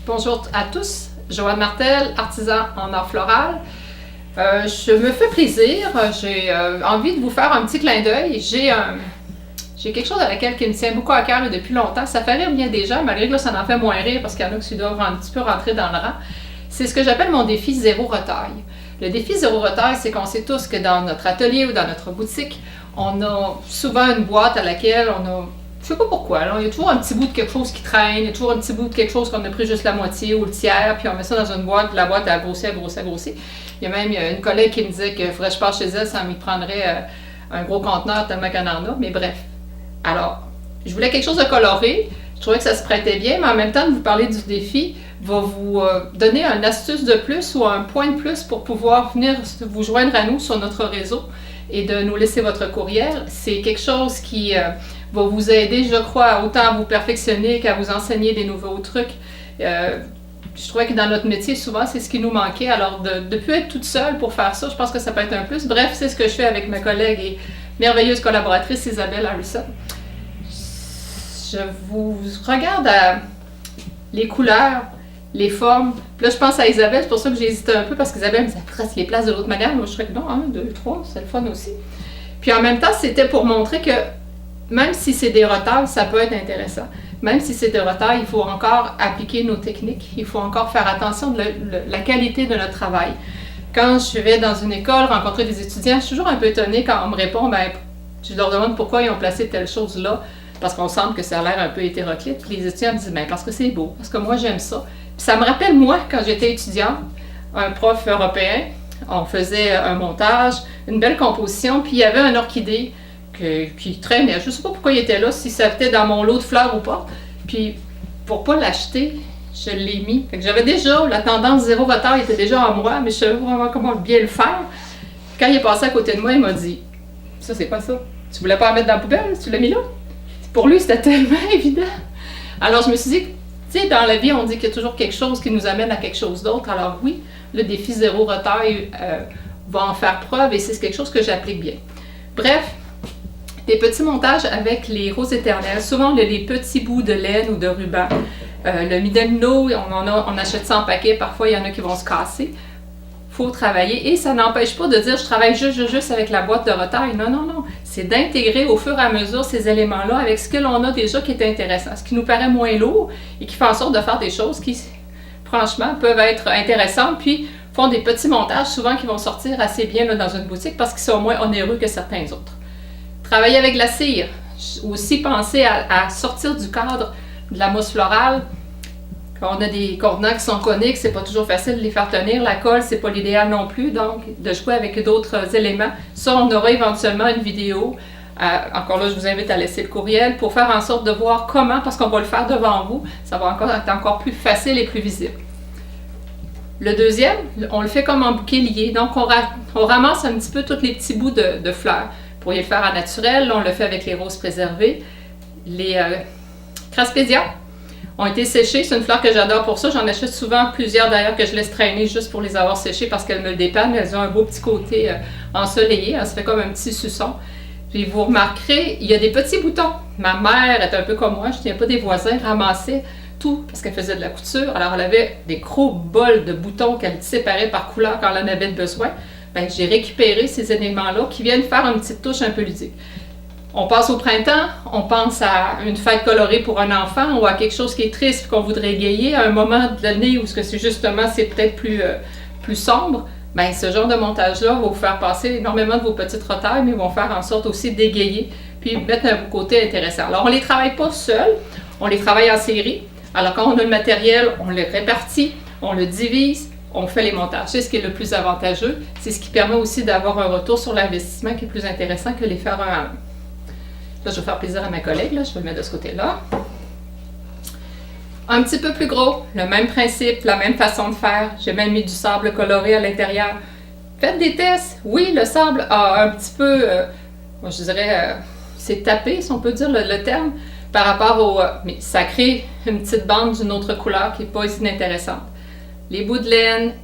Bonjour à tous, Joanne Martel, artisan en art floral. Je me fais plaisir, j'ai envie de vous faire un petit clin d'œil. J'ai quelque chose à laquelle qui me tient beaucoup à cœur depuis longtemps. Ça fait rire bien des gens, malgré que là, ça en fait moins rire parce qu'il y en a qui doivent un petit peu rentrer dans le rang. C'est ce que j'appelle mon défi zéro retaille. Le défi zéro retaille, c'est qu'on sait tous que dans notre atelier ou dans notre boutique, on a souvent une boîte à laquelle on a, je sais pas pourquoi, là, il y a toujours un petit bout de quelque chose qui traîne, il y a toujours un petit bout de quelque chose qu'on a pris juste la moitié ou le tiers, puis on met ça dans une boîte, puis la boîte a grossi. Il y a même une collègue qui me disait qu'il faudrait que je passe chez elle, ça m'y prendrait un gros conteneur tellement qu'elle en a, mais bref. Alors, je voulais quelque chose de coloré, je trouvais que ça se prêtait bien, mais en même temps de vous parler du défi, va vous donner une astuce de plus ou un point de plus pour pouvoir venir vous joindre à nous sur notre réseau et de nous laisser votre courriel. C'est quelque chose qui va vous aider, je crois, autant à vous perfectionner qu'à vous enseigner des nouveaux trucs. Je trouvais que dans notre métier, souvent, c'est ce qui nous manquait. Alors, de ne plus être toute seule pour faire ça, je pense que ça peut être un plus. Bref, c'est ce que je fais avec ma collègue et merveilleuse collaboratrice Isabelle Harrison. Je vous regarde à les couleurs, les formes. Puis là, je pense à Isabelle, c'est pour ça que j'ai hésité un peu, parce qu'Isabelle me disait « tu les places de l'autre manière ». Moi, je serais que non, 1, 2, 3, c'est le fun aussi. Puis en même temps, c'était pour montrer que même si c'est des retards, ça peut être intéressant. Même si c'est des retards, il faut encore appliquer nos techniques. Il faut encore faire attention de la qualité de notre travail. Quand je vais dans une école rencontrer des étudiants, je suis toujours un peu étonnée quand on me répond, je leur demande pourquoi ils ont placé telle chose là, parce qu'on semble que ça a l'air un peu hétéroclite. Puis les étudiants me disent, parce que c'est beau, parce que moi j'aime ça. Puis ça me rappelle, moi, quand j'étais étudiante, un prof européen, on faisait un montage, une belle composition, puis il y avait un orchidée qui traînait. Je ne sais pas pourquoi il était là, si ça était dans mon lot de fleurs ou pas. Puis pour ne pas l'acheter, je l'ai mis. Fait que j'avais déjà, la tendance zéro retard était déjà en moi, mais je savais vraiment comment bien le faire. Quand il est passé à côté de moi, il m'a dit, ça c'est pas ça. Tu voulais pas la mettre dans la poubelle, tu l'as mis là? Pour lui, c'était tellement évident. Alors je me suis dit, tu sais, dans la vie, on dit qu'il y a toujours quelque chose qui nous amène à quelque chose d'autre. Alors oui, le défi zéro retaille va en faire preuve et c'est quelque chose que j'applique bien. Bref, des petits montages avec les roses éternelles, souvent les petits bouts de laine ou de ruban. Le midamino, on achète ça en paquet, parfois il y en a qui vont se casser. Il faut travailler et ça n'empêche pas de dire je travaille juste avec la boîte de retaille. Non, non, non. C'est d'intégrer au fur et à mesure ces éléments-là avec ce que l'on a déjà qui est intéressant, ce qui nous paraît moins lourd et qui fait en sorte de faire des choses qui, franchement, peuvent être intéressantes, puis font des petits montages souvent qui vont sortir assez bien là, dans une boutique parce qu'ils sont moins onéreux que certains autres. Travailler avec la cire. Aussi penser à sortir du cadre de la mousse florale. Quand on a des contenants qui sont coniques, c'est pas toujours facile de les faire tenir. La colle, c'est pas l'idéal non plus, donc de jouer avec d'autres éléments. Ça, on aura éventuellement une vidéo. Encore là, je vous invite à laisser le courriel pour faire en sorte de voir comment, parce qu'on va le faire devant vous, ça va être encore plus facile et plus visible. Le deuxième, on le fait comme en bouquet lié. Donc, on ramasse un petit peu tous les petits bouts de fleurs. Vous pourriez le faire en naturel. Là, on le fait avec les roses préservées. Les Craspédia ont été séchées. C'est une fleur que j'adore pour ça. J'en achète souvent plusieurs d'ailleurs que je laisse traîner juste pour les avoir séchées parce qu'elles me le dépannent. Elles ont un beau petit côté ensoleillé. Ça fait comme un petit suçon. Puis vous remarquerez, il y a des petits boutons. Ma mère est un peu comme moi. Je ne tiens pas des voisins. Ramassait tout parce qu'elle faisait de la couture. Alors elle avait des gros bols de boutons qu'elle séparait par couleur quand elle en avait besoin. J'ai récupéré ces éléments-là qui viennent faire une petite touche un peu ludique. On passe au printemps, on pense à une fête colorée pour un enfant ou à quelque chose qui est triste qu'on voudrait égayer, à un moment de l'année où c'est peut-être plus sombre. Ce genre de montage-là va vous faire passer énormément de vos petites retailles, mais vont faire en sorte aussi d'égayer puis mettre un côté intéressant. Alors, on ne les travaille pas seuls, on les travaille en série. Alors, quand on a le matériel, on le répartit, on le divise, on fait les montages. C'est ce qui est le plus avantageux. C'est ce qui permet aussi d'avoir un retour sur l'investissement qui est plus intéressant que les faire un à un. Là, je vais faire plaisir à ma collègue. Là, je vais le mettre de ce côté-là. Un petit peu plus gros, le même principe, la même façon de faire. J'ai même mis du sable coloré à l'intérieur. Faites des tests. Oui, le sable a un petit peu, je dirais, c'est tapé, si on peut dire le terme, par rapport au... mais ça crée une petite bande d'une autre couleur qui n'est pas inintéressante. Les bouts de laine,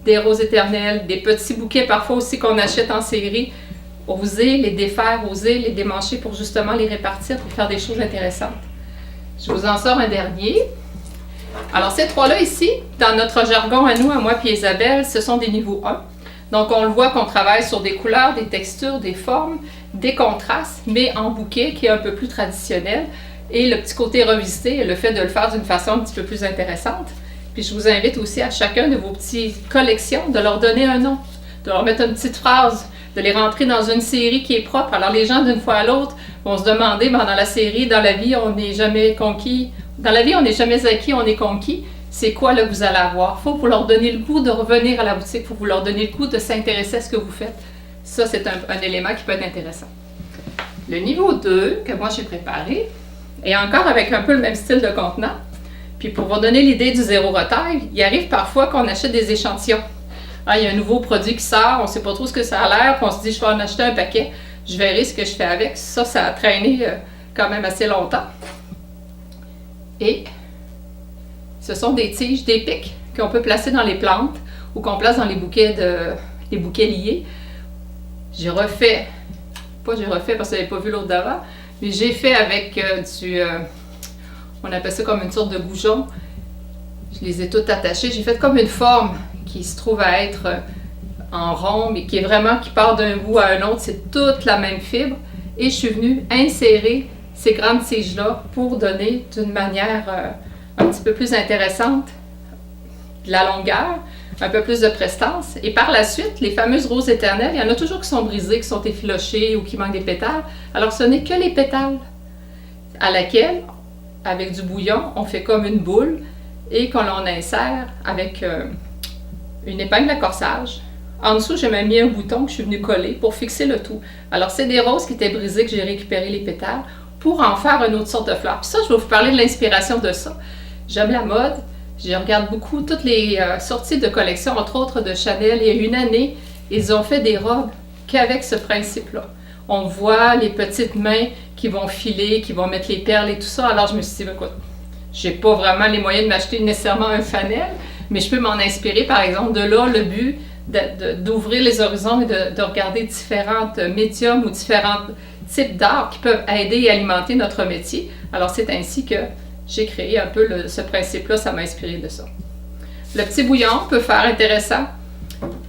des roses éternelles, des petits bouquets parfois aussi qu'on achète en série. Osez les défaire, osez les démancher pour justement les répartir pour faire des choses intéressantes. Je vous en sors un dernier. Alors ces trois-là ici, dans notre jargon à nous, à moi et Isabelle, ce sont des niveaux 1. Donc on le voit qu'on travaille sur des couleurs, des textures, des formes, des contrastes, mais en bouquet qui est un peu plus traditionnel. Et le petit côté revisité, le fait de le faire d'une façon un petit peu plus intéressante. Puis je vous invite aussi à chacun de vos petites collections de leur donner un nom, de leur mettre une petite phrase, de les rentrer dans une série qui est propre. Alors les gens, d'une fois à l'autre, vont se demander, dans la série, dans la vie, on n'est jamais conquis. Dans la vie, on n'est jamais acquis, on est conquis. C'est quoi là que vous allez avoir? Il faut vous leur donner le goût de revenir à la boutique, il faut vous leur donner le goût de s'intéresser à ce que vous faites. Ça, c'est un élément qui peut être intéressant. Le niveau 2 que moi j'ai préparé, et encore avec un peu le même style de contenant, puis pour vous donner l'idée du zéro retail, il arrive parfois qu'on achète des échantillons. Ah, il y a un nouveau produit qui sort, on ne sait pas trop ce que ça a l'air, puis on se dit je vais en acheter un paquet, je verrai ce que je fais avec. Ça a traîné quand même assez longtemps. Et ce sont des tiges, des pics qu'on peut placer dans les plantes ou qu'on place dans les bouquets liés. J'ai refait parce que je n'avais pas vu l'autre d'avant, mais j'ai fait avec on appelle ça comme une sorte de goujon. Je les ai toutes attachées. J'ai fait comme une forme qui se trouve à être en rond, mais qui part d'un bout à un autre. C'est toute la même fibre. Et je suis venue insérer ces grandes tiges-là pour donner d'une manière un petit peu plus intéressante de la longueur, un peu plus de prestance. Et par la suite, les fameuses roses éternelles, il y en a toujours qui sont brisées, qui sont effilochées ou qui manquent des pétales. Alors ce n'est que les pétales à laquelle, avec du bouillon, on fait comme une boule et qu'on l'on insère avec une épingle à corsage. En dessous, j'ai même mis un bouton que je suis venue coller pour fixer le tout. Alors, c'est des roses qui étaient brisées que j'ai récupéré les pétales pour en faire une autre sorte de fleur. Puis ça, je vais vous parler de l'inspiration de ça. J'aime la mode. Je regarde beaucoup toutes les sorties de collections, entre autres de Chanel. Il y a une année, ils ont fait des robes qu'avec ce principe-là. On voit les petites mains qui vont filer, qui vont mettre les perles et tout ça. Alors, je me suis dit, écoute, j'ai pas vraiment les moyens de m'acheter nécessairement un fanel, mais je peux m'en inspirer, par exemple. De là, le but d'ouvrir les horizons et de regarder différents médiums ou différents types d'art qui peuvent aider et alimenter notre métier. Alors, c'est ainsi que j'ai créé un peu ce principe-là, ça m'a inspiré de ça. Le petit bouillon peut faire intéressant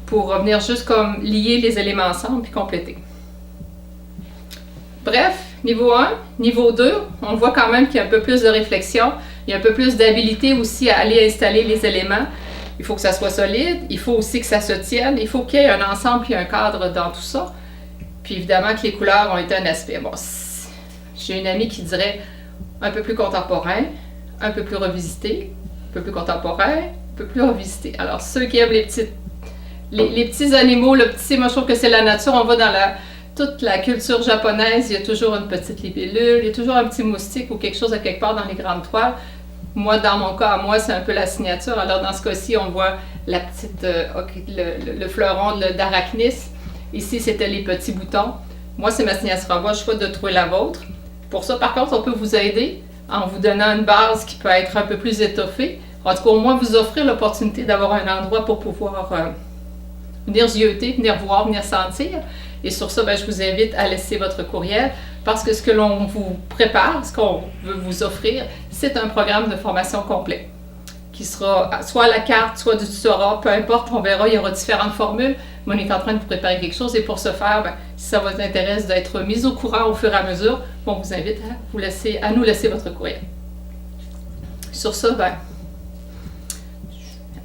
pour revenir juste comme lier les éléments ensemble puis compléter. Bref, niveau 1, niveau 2, on voit quand même qu'il y a un peu plus de réflexion, il y a un peu plus d'habilité aussi à aller installer les éléments. Il faut que ça soit solide, il faut aussi que ça se tienne, il faut qu'il y ait un ensemble et un cadre dans tout ça. Puis évidemment que les couleurs ont été un aspect. Bon, j'ai une amie qui dirait un peu plus contemporain, un peu plus revisité, un peu plus contemporain, un peu plus revisité. Alors ceux qui aiment les petits animaux, moi je trouve que c'est la nature, on va dans toute la culture japonaise, il y a toujours une petite libellule, il y a toujours un petit moustique ou quelque chose à quelque part dans les grandes toiles. Moi, dans mon cas, c'est un peu la signature. Alors, dans ce cas-ci, on voit le fleuron d'Arachnis. Ici, c'était les petits boutons. Moi, c'est ma signature en bois. Je souhaite de trouver la vôtre. Pour ça, par contre, on peut vous aider en vous donnant une base qui peut être un peu plus étoffée. En tout cas, au moins, vous offrir l'opportunité d'avoir un endroit pour pouvoir venir zioter, venir voir, venir sentir. Et sur ça, je vous invite à laisser votre courriel parce que ce que l'on vous prépare, ce qu'on veut vous offrir, c'est un programme de formation complet qui sera soit à la carte, soit du tutorat, peu importe, on verra, il y aura différentes formules. Mais on est en train de vous préparer quelque chose et pour ce faire, si ça vous intéresse d'être mis au courant au fur et à mesure, on vous invite à nous laisser votre courriel. Sur ça,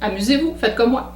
amusez-vous, faites comme moi.